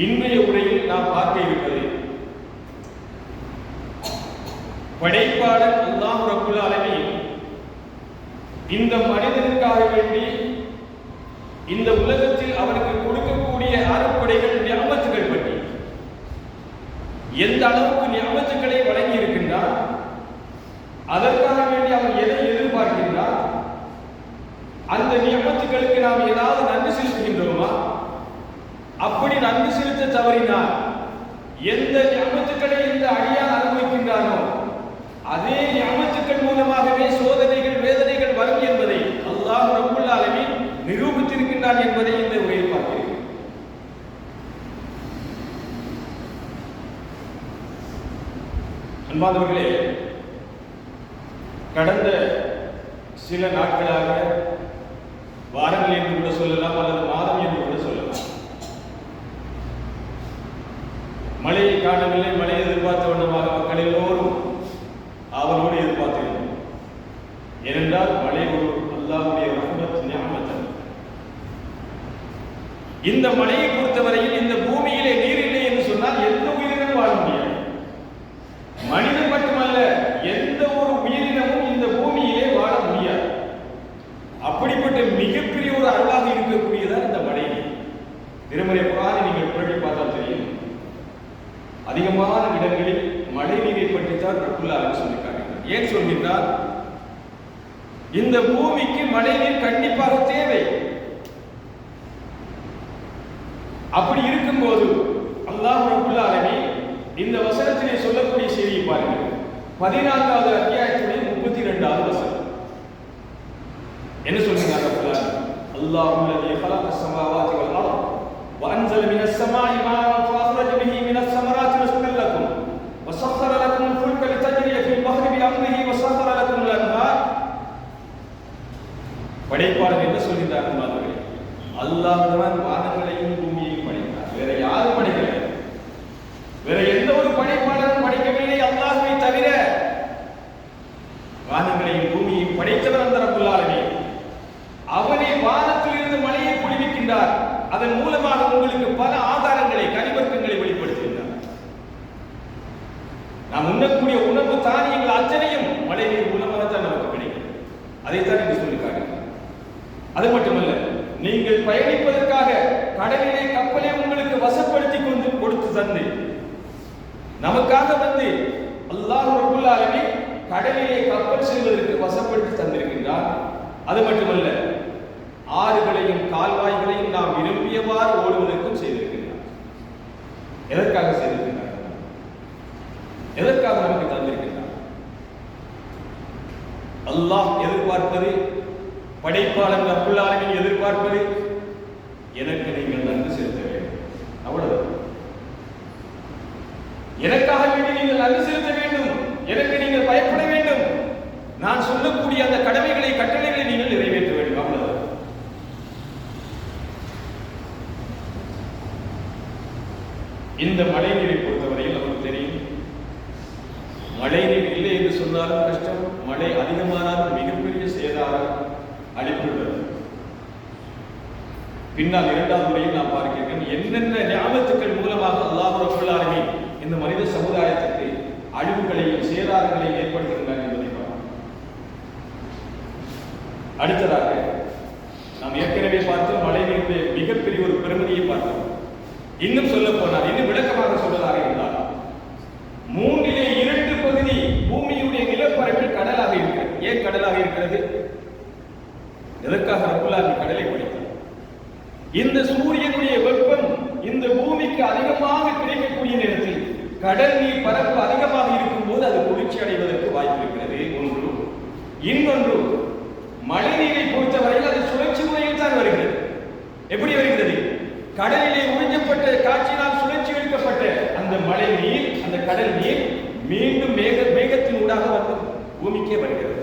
இன்றைய உரையில் நாம் பார்க்க இருப்பது படைப்பாளர் அல்லாஹ் ரப்புல் ஆலமீன் இந்த மனிதனுக்காக வேண்டி இந்த உலகத்தில் அவனுக்கு கொடுக்கக்கூடிய அருட்கொடைகள் நியமத்துகள் பற்றி எந்த அளவுக்கு நியமத்துக்களை வழங்கி இருக்கின்றார், அதற்காக வேண்டி அவன் எதை எதிர்பார்க்கின்றார், அந்த நியமத்துக்களுக்கு நாம் ஏதாவது நன்றி செலுத்துகின்றோமா, அப்படி நன்றி செலுத்த தவறினால் எந்த நியமத்துக்களை இந்த அடியான் அனுபவிக்கின்றானோ அதே நியமத்துக்கள் மூலமாகவே சோதனைகள் வேதனைகள் வரும் என்பதை அல்லாஹ் ரப்புல் ஆலமீன் நிரூபித்திருக்கின்றான் என்பதை இந்த உரையில் பார்க்கிறேன். அன்பானவர்களே, கடந்த சில நாட்களாக, வாரங்கள் என்று கூட சொல்லலாம் அல்லது மாதம் என்று கூட சொல்லலாம், மழையை காணவில்லை, மழையை எதிர்பார்த்த வண்ணமாக மக்கள் எல்லோரும் அவனோடு எதிர்பார்த்திருந்தோம். ஏனென்றால் மழை ஒரு அல்லாஹ்வுடைய ரஹ்மத் நிஅமத். இந்த மழையை பொறுத்தவரையில் இந்த பூமியிலே நீர் இல்லை என்று சொன்னால் எந்த உயிரினமும் வாழ முடியாது. மனிதன் மட்டுமல்ல, எந்த ஒரு உயிரினமும் இந்த பூமியிலே வாழ முடியாது. அப்படிப்பட்ட மிகப்பெரிய ஒரு அருளாக இருக்கக்கூடியதான் இந்த மழை நீர். திருமறை குர்ஆனை நீங்கள் புரட்டி பார்த்தால் தெரியும், அதிகமான இடங்களில் மழை நீரை பற்றித்தான் ரப்புல் ஆலமீன் சொல்லியிருக்கிறார். ஏன் சொல்கின்றார்? இந்த பூமிக்கு மழை நீர் கண்டிப்பாக தேவை. அப்படி இருக்கும்போது அல்லாஹ் ரப்புல் ஆலமீன் இந்த வசனத்திலே சொல்லக்கூடிய செய்தியை பாருங்கள். 14வது அத்தியாயத்துடைய 32வது வசனம் என்ன சொல்கிறார் ரப்புல் ஆலமீன்? அல்லாஹுல்லதீ خلقஸ் ஸமாவாதி வல் அர்ض وأنزل من السماء ماء فأخرج به من الثمرات رزقا لكم وسخر لكم الفلك لتجري في البحر بأمره وسخر لكم الأنهار. படைப்பாளர் என்ன சொல்கிறார்? அல்லாஹ் தான் வானங்களையும் பூமியையும் படைத்தார். வேற யாரும் படைக்கல. வேற எந்த ஒரு படைப்பாளரும் படைக்கவில்லை அல்லாஹ்வை தவிர. வானங்களையும் பூமியையும் படைத்தவர் அந்த ரப்புல் ஆலமீன். அவனே வானத்தில் இருந்து மழையை பொழிவிக்கின்றார். அதன் மூலமாக உங்களுக்கு பல ஆதாரங்களை, கனிவர்க்கங்களை வெளிப்படுத்துகின்றார். நாம் உண்ணக்கூடிய உணவு தானியங்கள் அத்தனையும் மழை நீர் மூலமாக தான் நமக்கு கிடைக்கும். அதைத்தான் இங்கு சொல்லி காட்டுகிறார். அது மட்டுமல்ல, நீங்கள் பயணிப்பதற்காக கடலிலே கப்பலை உங்களுக்கு வசப்படுத்தி கொண்டு கொடுத்து தந்து நமக்காக வந்து அல்லாஹ் ரப்புல் ஆலமீன் கடலிலே கப்பல் செல்வதற்கு வசப்படுத்தி தந்திருக்கின்றார். அது மட்டுமல்ல, ஆறுகளையும் கால்வாய்களையும் நாம் விரும்பியவாறு ஓடுவதற்கும் செய்திருக்கின்றார். எதற்காக செய்திருக்கின்றார்? எதற்காக நமக்கு தந்திருக்கின்றார்? அல்லாஹ் எதிர்பார்ப்பது, படைப்பாளர் ரப்புல் ஆலமீன் எதிர்பார்ப்பது, எனக்கு நீங்கள் நன்றி செலுத்த வேண்டும். அவ்வளவு. எனக்காக வேண்டி நீங்கள் நன்றி செலுத்த வேண்டும், எனக்கு நீங்கள் பயப்பட வேண்டும், நான் சொல்லக்கூடிய அந்த கடமைகளை, கட்டளைகளை நீங்கள் நிறைவேற்ற வேண்டும். அவ்வளவு. இந்த மழை நீரை பொறுத்தவரையில் நமக்கு தெரியும், மழை நீர் இல்லை என்று சொன்னாலும் கஷ்டம், மழை அதிகமானாலும் மிகப்பெரிய சேதாரம் அளிப்புள்ளது. பின்னால் 2வது முறையில் நாம் பார்க்கிறோம், என்னென்ன நியாமத்துக்கள் மூலமாக அல்லாஹ் ரப்புல் ஆலமீன் இந்த மனித சமுதாயத்திற்கு அழிவுகளையும் சேதாரங்களையும் ஏற்படுத்துகின்றார் என்பதை பார்க்கிறோம். அடுத்ததாக நாம் ஏற்கனவே பார்த்தோம், மழை நீருடைய மிகப்பெரிய ஒரு பெருமதியை பார்த்தோம். இன்னும் சொல்ல போனால், இன்னும் விளக்கமாக சொல்வதாக இருந்தால், 2/3 பகுதி பூமியுடைய நிலப்பரப்பில் கடலாக இருக்கிறது. ஏன் கடலாக இருக்கிறது? எதற்காக ரப்புல் ஆலமீன் கடலை படைத்தார்? இந்த சூரியனுடைய வெப்பம் இந்த பூமிக்கு அதிகமாக கிடைக்கக்கூடிய நேரத்தில் கடல் நீர் பரப்பு அதிகமாக இருக்கும் போது அது குளிர்ச்சி அடைவதற்கு வாய்ப்பு இருக்கிறது. ஒன்று. இன்னொன்று, மழை நீரை பொறுத்தவரையில் அது சுழற்சி முறையில் தான் வருகிறது. எப்படி வருகிறது? கடலிலே உறிஞ்சப்பட்ட காற்றினால் சுழற்சி எடுக்கப்பட்ட அந்த மழை நீர், அந்த கடல் நீர் மீண்டும் மேகத்தின் ஊடாக வந்து பூமிக்கே வருகிறது.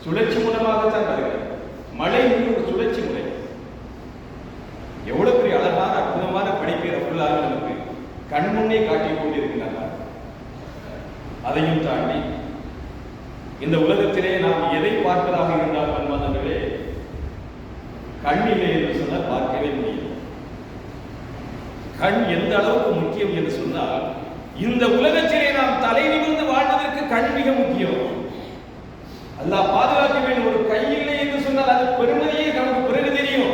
சுழற்சி மூலமாகத்தான் வருகிறது. மழை நீர் ஒரு சுழற்சி முறை. எவ்வளவு பெரிய அழகான அற்புதமான படைப்பை ரப்புல் ஆலமீன் நமக்கு கண்முன்னே காட்டிக் கொண்டிருக்கிறார். அதையும் தாண்டி இந்த உலகத்திலே நாம் எதை பார்ப்பதாக இருந்தால் அன்பானவர்களே, கண்ணில்லை என்று சொன்னால் பார்க்கவே முடியும். கண் எந்த அளவுக்கு முக்கியம் என்று சொன்னால், இந்த உலகத்திலே நாம் தலை நிமிர்ந்து வாழ்வதற்கு கண் மிக முக்கியம். அல்லாஹ் பாதுகாக்க வேண்டும். ஒரு கை இல்லை என்று சொன்னால் அது பெருமதியே நமக்கு பிறகு தெரியும்.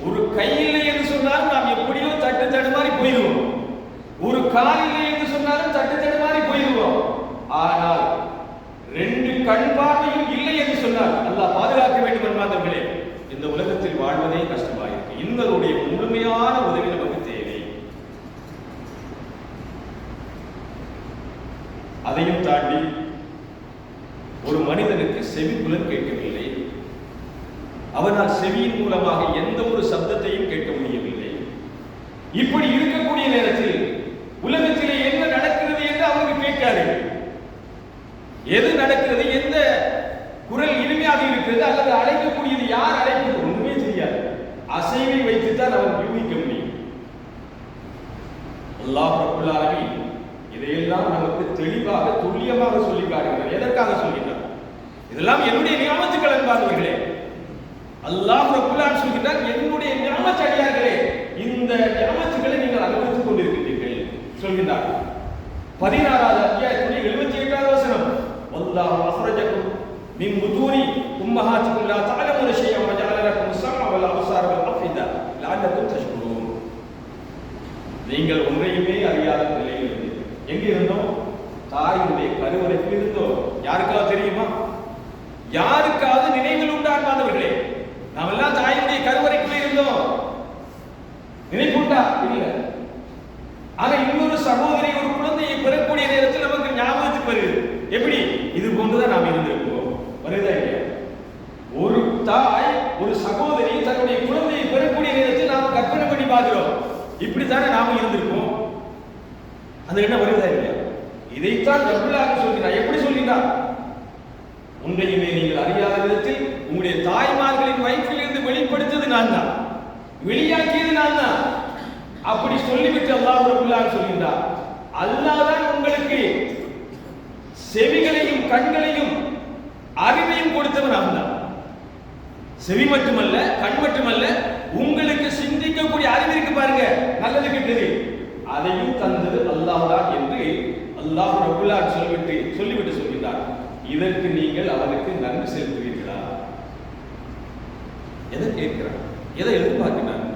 ஒரு கை இல்லை என்று சொன்னால் நாம் எப்படியோ தட்டு தடுமாறி போயிடுவோம். ஒரு கால் இல்லை என்று சொன்னாலும் தட்டு தடுமாறி போயிடுவோம். ஆனால் 2 கண் பார்வையும் இல்லை என்று சொன்னால் அல்லாஹ் பாதுகாக்க வேண்டும் என்பார்களே, இந்த உலகத்தில் வாழ்வதே கஷ்டமாயிருக்கு. இன்னருடைய முழுமையான உதவி நமக்கு தேவை. அதையும் தாண்டி ஒரு மனிதனுக்கு செவிப்புலன் கேட்கவில்லை. அவனால் செவியின் மூலமாக எந்த ஒரு சப்தத்தையும் கேட்க முடியவில்லை. இப்படி இருக்கக்கூடிய நேரத்தில் உலகத்திலே என்ன நடக்கிறது என்று அவருக்கு கேட்காது. எது நடக்கிறது, எந்த குரல் இனிமையாக இருக்கிறது, அல்லது அழைக்கக்கூடியது யார் அழைப்பது ஒன்றுமே தெரியாது. அசைவை வைத்துத்தான் அவர் யூகிக்க முடியும். அல்லாஹ் ரப்பல் ஆலமீன் இதையெல்லாம் நமக்கு தெளிவாக துல்லியமாக சொல்லி காட்டுகிறார். எதற்காக சொல்கிறார்? இதெல்லாம் என்னுடைய நியாமத்துக்கள் என்பார்களே. அல்லாஹ் ரப்பல் ஆலமீன் சொல்கிறார், என்னுடைய நியாமத் அடியார்களே, இந்த நியாமத்துக்களை நீங்கள் அனுபவித்துக் கொண்டிருக்கிறீர்கள் சொல்கிறார். 16வது அத்தியாயத்துடைய 78வது வசனம், வல்லாஹு அஃரஜக்கும் மின் புதூனி உம்மஹாத்திக்கும் லா தஅலமுன ஷைஅன் வஜஅல லக்கும் ஸம்அ வல் அப்சார வல் அஃஇதா லஅல்லக்கும் தஷ்குரூன். நீங்கள் ஒன்றையுமே அறியாத நிலையில் எங்க இருந்தோம்? தாயினுடைய கருவறையில் இருந்தோம். யாருக்காவது தெரியுமா? யாருக்காவது நினைவில் உண்டானவர்களே, நாம் எல்லாம் தாயினுடைய கருவறைக்குள்ளே இருந்தோம். நினைப்புண்டா? இல்ல. ஆனா இன்னொரு சகோதரி ஒரு குழந்தையை பெறக்கூடிய நேரத்தில் நமக்கு ஞாபகத்துக்கு வருது. எப்படி? இது போன்றுதான் நாம் இருந்திருப்போம். வருதா இல்லையா? ஒரு தாய் ஒரு சகோதரி தன்னுடைய குழந்தையை பெறக்கூடிய நேரத்தில் நாம் கற்பனை பண்ணி பார்க்கிறோம். இப்படித்தானே நாம இருந்திருப்போம். அது என்ன வருதா இல்லையா? இதைத்தான் ரப்புல்லாஹ் சொல்கிறார். எப்படி சொல்கிறார்? உண்மையுமே நீங்கள் அறியாத விதத்தில் உங்களுடைய தாய்மார்களின் வயிற்றிலிருந்து வெளிப்படுத்தது நான் தான், வெளியாக்கியது நான் தான். அப்படி சொல்லிவிட்டு அல்லாஹ் ரப்புல்லாஹ் சொல்கிறார், அல்லாஹ் தான் உங்களுக்கு செவிகளையும் கண்களையும் அறிவையும் கொடுத்தவன் அவன் தான். செவி மட்டுமல்ல, கண் மட்டுமல்ல, உங்களுக்கு சிந்திக்கக்கூடிய அறிவு இருக்கு பாருங்க, நல்லது கெட்டது, அதையும் தந்தது அல்லாஹ் தான் என்று அல்லாஹ் ரப்புல்லாஹ் சொல்லிவிட்டு சொல்கிறார். இதற்கு நீங்கள் அவனுக்கு நன்றி செலுத்துவீர்களா? எதை கேட்கிறார்? எதை எதிர்பார்க்கிறார்?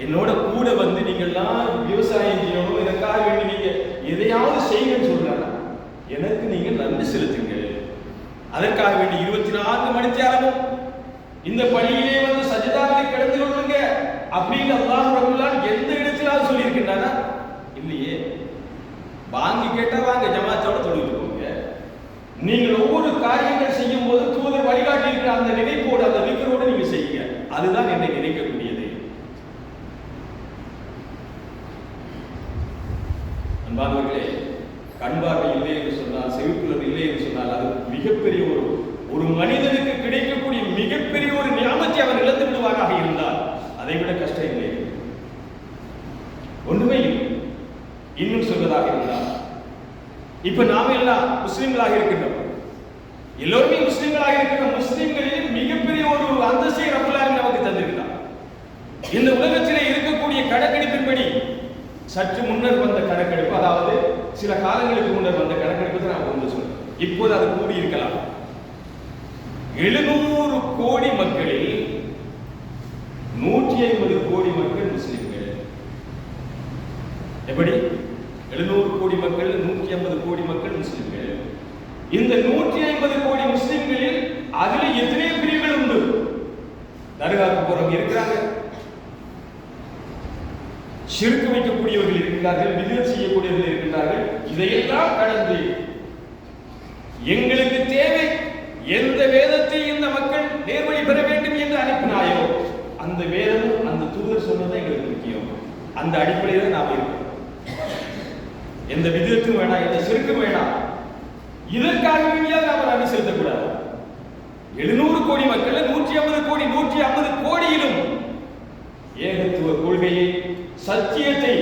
என்னோட கூட வந்து நீங்கள்லாம் விவசாயம் செய்யணும், இதற்காக வேண்டி நீங்க எதையாவது செய்யுங்கன்னு சொல்றாங்க. எனக்கு நீங்க நன்றி செலுத்துங்க. அதற்காக வேண்டி 24 மணி நேரமும் இந்த பள்ளியிலே வந்து சஜிதாவில் கிடந்து கொள்ளுங்க அப்படின்னு அல்லாஹ் ரப்புல்லாஹ் எந்த இடத்திலாவது சொல்லி இருக்கின்றானா? இல்லையே. வாங்கி கேட்டா வாங்க, ஜமாத்தோட தொழுது போங்க. நீங்கள் ஒவ்வொரு காரியங்கள் செய்யும் போது தூதர் வழிகாட்டி இருக்கிற அந்த நினைப்போடு, அந்த விக்கரோடு நீங்க செய்யுங்க. அதுதான் என்னை நினைக்கக்கூடியது. அன்பானவர்களே, கண் பார்வை இல்லை என்று சொன்னால், செவிப்புலன் இல்லை என்று சொன்னால், அது மிகப்பெரிய ஒரு மனிதனுக்கு கிடைக்கக்கூடிய மிகப்பெரிய ஒரு நியாமத்தை அவன் இழந்து விடுவாராக இருந்தால் அதை விட கஷ்டம் இல்லை. ஒன்றுமே இல்லை. இன்னும் சொல்வதாக இருந்தால், இப்ப நாம எல்லாம் முஸ்லிம்களாக இருக்கின்றோம். எல்லோருமே முஸ்லிம்களாக இருக்கின்ற முஸ்லிம்களில் மிகப்பெரிய ஒரு அந்தஸ்தை ரப்புல் ஆலமீன் நமக்கு தந்திருக்கிறார். இந்த உலகத்திலே இருக்கக்கூடிய கணக்கெடுப்பின்படி சற்று முன்னர் வந்த கணக்கெடுப்பு, அதாவது சில காலங்களுக்கு முன்னர் வந்த கணக்கெடுப்பு நான் ஒன்று சொல்றேன். இப்போது அது கூடி இருக்கலாம். 700 கோடி மக்களில் 150 கோடி மக்கள் முஸ்லிம்கள். எப்படி? 700 கோடி மக்கள், 150 கோடி மக்கள் முஸ்லிம்கள். இந்த 150 கோடி முஸ்லிம்களில் அதுல எத்தனை பிரிவுகள் உண்டு? தர்காவுக்கு போறவங்க இருக்கிறாங்க, ஷிர்க் வைக்கக்கூடியவர்கள் இருக்கிறார்கள், பித்அத் செய்யக்கூடியவர்கள் இருக்கிறார்கள். இதையெல்லாம் கடந்து எங்களுக்கு தேவை எந்த வேதத்தை இந்த மக்கள் நேர்வழி பெற வேண்டும் என்று அனுப்பினாயோ அந்த வேதமும் அந்த தூதர் சொன்னது எங்களுக்கு முக்கியம். அந்த அடிப்படையில் நாம் இருக்கிறோம். எந்த பித்அத்தும் வேணாம், எந்த ஷிர்க்கும் வேணாம். இதற்காக வேண்டியால் நாம் நன்றி செலுத்தக்கூடாது. 700 கோடி மக்கள், 150 கோடி, 150 கோடியிலும் ஏகத்துவ கொள்கையை, சத்தியத்தை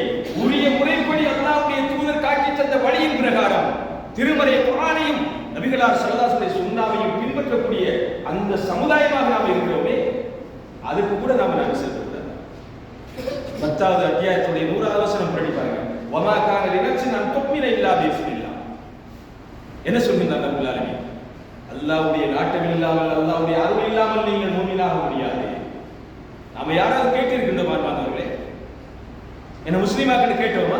உரிய முறைப்படி அல்லாஹ்வுடைய தூதர் காட்டி தந்த வழியின் பிரகாரம் திருமறை குர்ஆனையும் நபிகளார் ஸல்லல்லாஹு அலைஹி வஸல்லம் சுன்னாவையும் பின்பற்றக்கூடிய அந்த சமுதாயமாக நாம் இருக்கிறோமே, அதுக்கு கூட நாம் நன்றி செலுத்தக்கூடாது. 10வது அத்தியாயத்துடைய 100வது வசனம் படி பாருங்க. வமா கான லினஃப்ஸின் அன் துமின இல்லா பிஇஸ்மில்லாஹ். என்ன சொல்கிறார் ரப்பல் ஆலமீன்? அல்லாஹ்வுடைய நாட்டம் இல்லாமல், அல்லாஹ்வுடைய அருள் இல்லாமல் நீங்கள் மூமினாக முடியாது. நாம யாராவது கேட்டிருக்கின்றோமா மாணவர்களே? என்ன முஸ்லிமாக்கள் கேட்டோமா?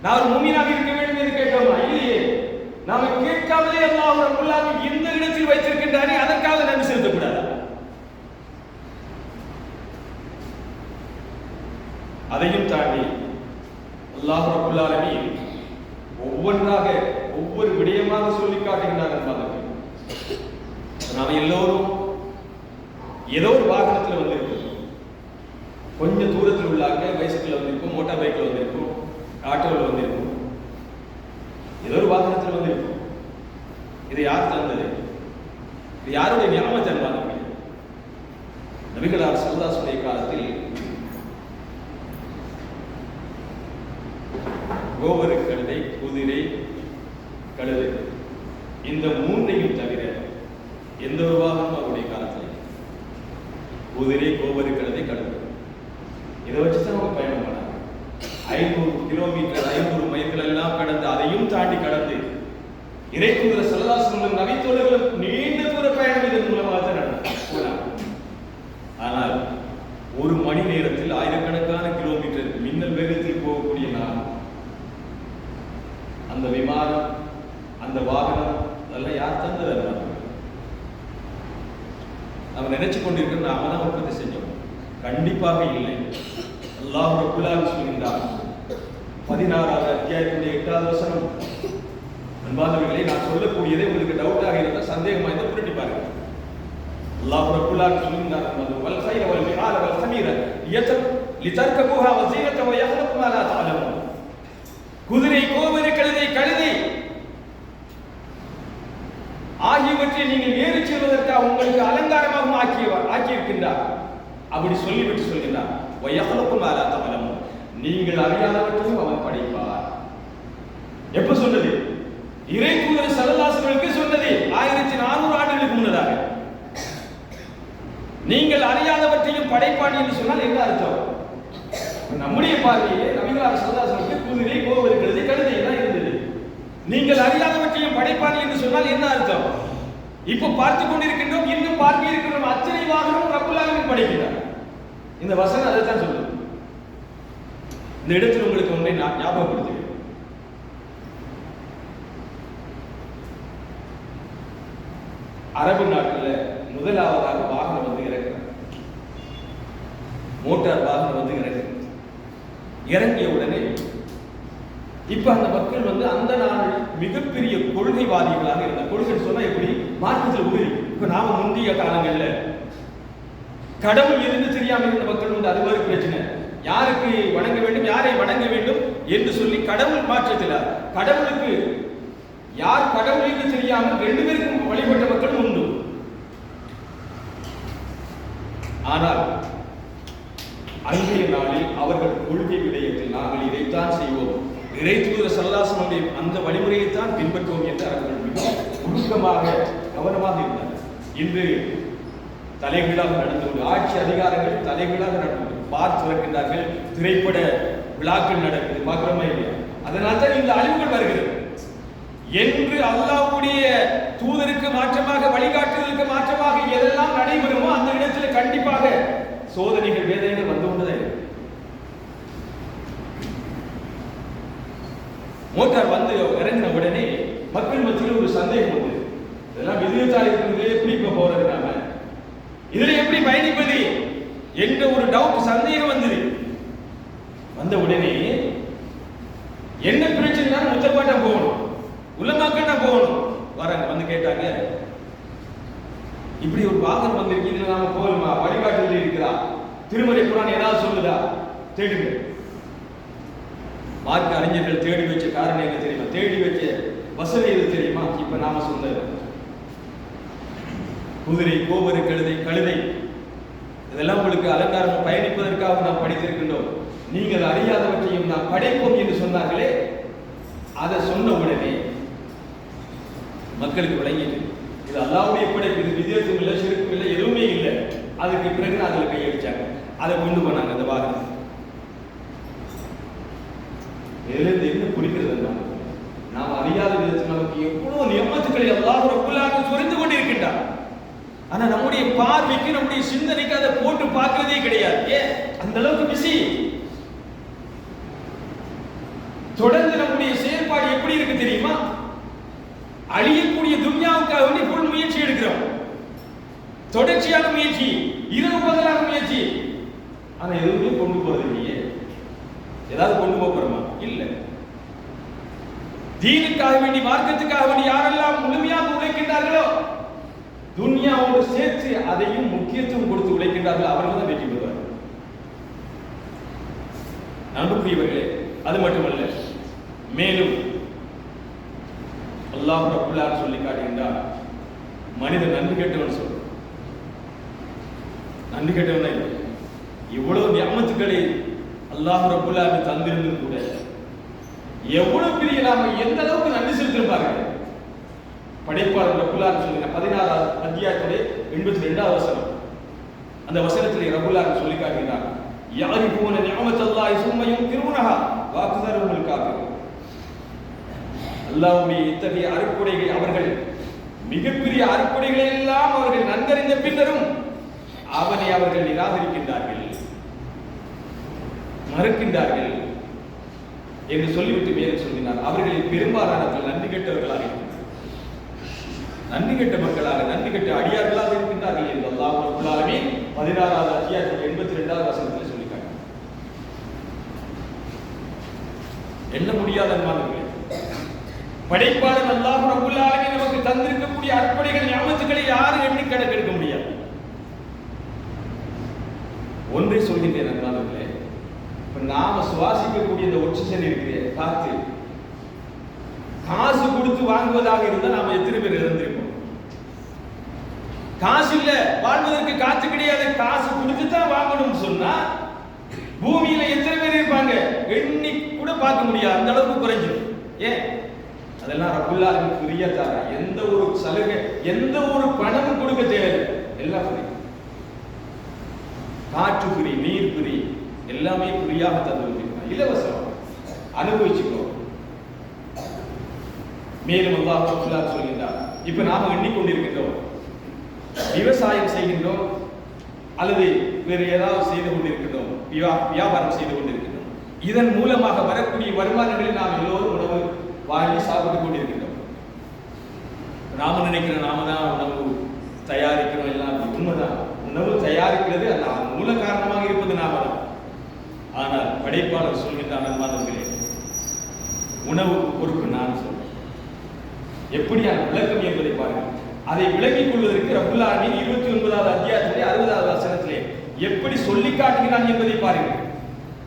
நான் ஒரு மூமினாக இருக்க வேண்டும் என்று கேட்டோமா? இல்லையே. நாம கேட்காமலே அல்லாஹ் ரப்பல் ஆலமீன் இந்த இடத்தில் வைத்திருக்கின்றானே, அதற்காக நன்றி செலுத்தக்கூடாது. அதையும் தாண்டி அல்லாஹ் ரப்பல் ஆலமீன் ஒவ்வொன்றாக ஒவ்வொரு விடயமாக சொல்லி காட்டுகின்றார் என்பதாக. நாம் எல்லோரும் ஏதோ ஒரு வாகனத்தில் வந்திருக்கோம். கொஞ்சம் தூரத்தில் உள்ளாக்க பைசைக்கிள் வந்திருக்கும், மோட்டார் பைக்கில் வந்திருக்கும், ஆட்டோவில் வந்திருக்கும், ஏதோ ஒரு வாகனத்தில் வந்திருக்கும். இதை யார் தந்தது? இது யாருடைய ஞாபகம் என்பதாக. நபிகளார் ஸல்லல்லாஹு காலத்தில் கோவரு கழுதை, குதிரை, கழுதை இந்த மூன்றையும் தவிர எந்த ஒரு வாகனமும் அவருடைய காலத்தில் குதிரை, கோவரு கழுதை, கழுதை இதை வச்சுதான் அவங்க பயணம் பண்ணாங்க. 500 கிலோமீட்டர் 500 மைல்கள் எல்லாம் கடந்து, அதையும் தாண்டி கடந்து இறை தூதர் ஸல்லல்லாஹு அலைஹி வஸல்லம் நபித்தோழர்களும் நீண்ட தூர பயணம் இதன் மூலமாக தான் நடந்தாங்க. ஆனால் ஒரு மணி நேரத்தில் ஆயிரக்கணக்கான கிலோமீட்டர் மின்னல் வேகத்தில் போகக்கூடிய நாம், அந்த விமானம், அந்த வாகனம் அதெல்லாம் யார் தந்தது? நம்ம நினைச்சு கொண்டிருக்கிற நாம தான் உற்பத்தி செஞ்சோம்? கண்டிப்பாக இல்லை. அல்லாஹ் ரப்பல் ஆலமீன் சொல்கின்றார் 16வது அத்தியாயத்தின் 8வது வசனம். அன்பானவர்களே, நான் சொல்லக்கூடியதே உங்களுக்கு டவுட்டாக இருந்தால், சந்தேகமாக இருந்தால் புரட்டி பாருங்க. அல்லாஹ் ரப்பல் ஆலமீன் சொல்கின்றார், வல் கைர வல் பிஹார வல் ஹமீர லிதர்கபூஹா வஸீனத வ யஹ்லுகு மா லா தஅலமூன். குதிரை, கோவரு, கழுதை, கழுதை ஆகியவற்றை நீங்கள் ஏறி செல்வதற்காக உங்களுக்கு அலங்காரமாகவும் ஆக்கியிருக்கின்றார். அப்படி சொல்லிவிட்டு சொல்கின்றார், வயஹ்லுகு மா லா தஅலமூன், நீங்கள் அறியாதவற்றையும் அவன் படைப்பார். எப்ப சொன்னது? இறை தூதர் ஸல்லல்லாஹு அலைஹி வஸல்லம் சொன்னது 1400 ஆண்டுகளுக்கு முன்னதாக. நீங்கள் அறியாதவற்றையும் படைப்பான் என்று சொன்னால் என்ன அர்த்தம்? நம்முடைய பார்வையே நபிகளார் ஸல்லல்லாஹு அலைஹி வஸல்லம் குதிரை, கோவரு, கழுதை, கழுதை தான் இருந்தது. நீங்கள் அறியாதவற்றையும் படைப்பான் என்று சொன்னால் என்ன அர்த்தம்? இப்ப பார்த்து கொண்டிருக்கின்றோம், இன்னும் பார்க்க இருக்கின்றோம், அத்தனை வாகனம் ரப்பல் ஆலமீன் படைக்கிறார். இந்த வசனம் அதை தான் சொல்லுது. இந்த இடத்தில் உங்களுக்கு ஒன்றை நான் ஞாபகப்படுத்துகிறேன். அரபு நாட்டில் முதலாவதாக வாகனம் வந்து இறக்குறாங்க. மோட்டார் வாகனம் வந்து இறக்குறாங்க. இறங்கிய உடனே இப்ப அந்த மக்கள் வந்து அந்த நாளில் மிகப்பெரிய கொள்கைவாதிகளாக இருந்தார். கொள்கை சொன்னா எப்படி? மார்க்கத்தில் உறுதி. இப்ப நாம முந்தைய காலங்களில் கடவுள் எதுன்னு தெரியாம இருந்த மக்கள் வந்து அது மாதிரி பிரச்சனை. யாருக்கு வணங்க வேண்டும், யாரை வணங்க வேண்டும் என்று சொல்லி கடவுள் மாற்றத்தில் கடவுளுக்கு யார் கடவுள் என்று தெரியாமல் 2 பேருக்கும் வழிபட்ட மக்கள் உண்டு. ஆனால் அன்றைய நாளில் அவர்கள் கொள்கை விடயத்தில் நாங்கள் இதைத்தான் செய்வோம், இறை தூதர் ஸல்லல்லாஹு அலைஹி வஸல்லம் அந்த வழிமுறையைத்தான் பின்பற்றுவோம் என்று அவர்கள் மிக உருக்கமாக கவனமாக இருந்தார்கள். இன்று தலைகீழாக நடந்தது. ஆட்சி அதிகாரங்கள் தலைகீழாக நடந்தது. பார் திறக்கின்றார்கள், திரைப்பட விழாக்கள் நடக்குது, பார்க்கிறோமா இல்லையா? அதனால் தான் இந்த அழிவுகள் வருகிறது. என்று அல்லாஹ்வுடைய தூதருக்கு மாற்றமாக, வழிகாட்டுதலுக்கு மாற்றமாக எதெல்லாம் நடைபெறுமோ அந்த இடத்தில் கண்டிப்பாக சோதனைகள், வேதனைகள் வந்து கொண்டதே. மோட்டார் வந்து இறங்கின உடனே மக்கள் மத்தியில் ஒரு சந்தேகம் வந்தது. இதெல்லாம் விதிவிலக்காக இருக்கிறது, எப்படி இப்ப போறது, நாம இதுல எப்படி பயணிப்பது என்ற ஒரு டவுட், சந்தேகம் வந்தது. வந்த உடனே என்ன பிரச்சனை? முத்தப்பாட்டம் போகணும், உலமாக்கட்டா போகணும். வராங்க, வந்து கேட்டாங்க, இப்படி ஒரு வாகனம் வந்திருக்கு, இதுல நாம போகணுமா? வழிகாட்டுதல் இருக்கிறா? திருமறை குர்ஆன் ஏதாவது சொல்லுதா? தேடுங்க. மார்க்க அறிஞர்கள் தேடி வச்ச காரணம் என்ன தெரியுமா? தேடி வச்ச வசதி எது தெரியுமா? இப்ப நாம சொன்னது குதிரை, கோவரு, கழுதை, கழுதை இதெல்லாம் உங்களுக்கு அலங்காரம் பயணிப்பதற்காக நாம் படித்திருக்கின்றோம். நீங்கள் அறியாதவற்றையும் நாம் படைப்போம் என்று சொன்னார்களே, அதை சொன்ன உடனே மக்களுக்கு விளங்கிட்டு, இது அல்லாஹ்வுடைய படைப்பு, இது விதேசம் இல்லை, சிறுக்கும் இல்லை, எதுவுமே இல்லை. அதுக்கு பிறகு அதில் கையடிச்சாங்க, அதை கொண்டு போனாங்க அந்த வாகனம். இதிலிருந்து என்ன புரிகிறது? நாம் அறியாத விதத்தில் நமக்கு எவ்வளவு நியமத்துக்களை அல்லாஹ் ரப்பல் ஆலமீன் சொரிந்து கொண்டிருக்கின்றார். ஆனா நம்முடைய பார்வைக்கு நம்முடைய சிந்தனைக்கு அதை போட்டு பார்க்கிறதே கிடையாது. ஏன் அந்த அளவுக்கு பிஸி? தொடர்ந்து நம்முடைய செயல்பாடு எப்படி இருக்கு தெரியுமா? அழியக்கூடிய துன்யாவுக்காக வேண்டி ஃபுல் முயற்சி எடுக்கிறோம். தொடர்ச்சியான முயற்சி, இரவு பகலாக முயற்சி. ஆனா எதுவுமே கொண்டு போறது இல்லையே. ஏதாவது கொண்டு போறோமா? இல்ல. தீனுக்காக வேண்டி, மார்க்கத்துக்காக வேண்டி யாரெல்லாம் முழுமையாக உழைக்கின்றார்களோ, துன்யாவோடு சேர்த்து அதையும் முக்கியத்துவம் கொடுத்து உழைக்கின்றார்கள், அவர்கள் தான் வெற்றி பெறுவார்கள். அன்புக்குரியவர்களே, அது மட்டுமல்ல, மேலும் அல்லாஹ் ரப்பல் ஆலமீன் சொல்லி காட்டுகின்றார், மனிதன் நன்றி கெட்டவன் சொல்ற. நன்றி கெட்டவன் இல்லை. இவ்வளவு நியமத்துக்களை அல்லாஹ் ரப்பல் ஆலமீன் தந்திருந்தும் கூட எவ்வளவு பெரிய நாம எந்த அளவுக்கு நன்றி செலுத்திருப்பாங்க. படைப்பாளர் ரப்பல் ஆலமீன் சொல்லுங்க 16வது அத்தியாயத்திலே 82வது வசனம். அந்த வசனத்திலே ரப்பல் ஆலமீன் சொல்லி காட்டுகிறார், யாரிஃபூன நிஅமத்தல்லாஹி ஸும்ம யுன்கிருனஹா வ அக்ஸருஹுல் காஃபிரூன். அல்லாஹ்வுடைய இத்தகைய அருட்கொடைகளை, அவர்கள் மிகப்பெரிய அருட்கொடைகளை எல்லாம் அவர்கள் நன்கறிந்த பின்னரும் அவனை அவர்கள் நிராகரிக்கின்றார்கள், மறுக்கின்றார்கள் என்று சொல்லிவிட்டு மேலும் சொல்லினார், அவர்களில் பெரும்பாலானவர்கள் நன்றி கெட்டவர்களாக இருக்கின்றனர், நன்றி கெட்ட மக்களாக, நன்றி கெட்ட அடியார்களாக இருக்கின்றார்கள் என்று அல்லாஹ் ரப்பல் ஆலமீன் 16வது அத்தியாயத்தில் 82வது வசனத்தில் சொல்லிட்டாங்க. என்ன முடியாத அன்பானவர்களே, படைப்பாளர் அல்லாஹ் ரப்பல் ஆலமீன் நமக்கு தந்திருக்கக்கூடிய அற்புதங்கள் நியமத்துக்களை யாரும் எண்ணி கணக்கெடுக்க முடியாது. ஒன்றை சொல்கின்றேன் அன்பானவர்களே, நாம சுவாசிக்கக்கூடிய இந்த ஆக்சிஜன் இருக்கிற காற்று, காசு கொடுத்து வாங்குவதாக இருந்தால் நாம எத்தனை பேர் இறந்திருப்போம்? காசு இல்ல, வாழ்வதற்கு காற்று கிடையாது, காசு கொடுத்து தான் வாங்கணும்னு சொன்னா பூமியில எத்தனை பேர் இருப்பாங்க? எண்ணி கூட பார்க்க முடியாது, அந்த அளவுக்கு குறைஞ்சிடும். ஏன்? அதெல்லாம் ரப்பல் ஆலமீன் ஃப்ரீயா தர, எந்த ஒரு சலுகை, எந்த ஒரு பணமும் கொடுக்க தேவையில்லை, எல்லாம் ஃப்ரீ. காற்று ஃப்ரீ, நீர் ஃப்ரீ, எல்லாமே ஃப்ரீயாக தந்து இலவசம், அனுபவிச்சுக்கோ. மேலும் அல்லாஹ் ரப்பல் ஆலமீன் சொல்கின்றார், இப்ப நாம எண்ணிக்கொண்டிருக்கின்றோம், விவசாயம் செய்கின்றோம் அல்லது வேறு ஏதாவது செய்து கொண்டிருக்கின்றோம், வியாபாரம் செய்து கொண்டிருக்கின்றோம். இதன் மூலமாக வரக்கூடிய வருமானங்களில் நாம் எல்லோரும் உணவு வாங்கி சாப்பிட்டுக் கொண்டிருக்கின்றோம். நாம நினைக்கிற நாம தான் உணவு தயாரிக்கிறோம், எல்லாம் உண்மைதான். உணவு தயாரிக்கிறது அந்த மூல காரணமாக இருப்பது நாம தான். ஆனால் படைப்பாளர் சொல்கின்றார், அன்பானவர்களே, உணவு பொறுப்பு நான் சொல்றேன். எப்படியான விளக்கம் என்பதை பாருங்கள். அதை விளங்கிக் கொள்வதற்கு ரப்பல் ஆலமீன் 29வது அத்தியாயத்திலே 60வது வசனத்திலே எப்படி சொல்லி காட்டுகிறான் என்பதை பாருங்கள்.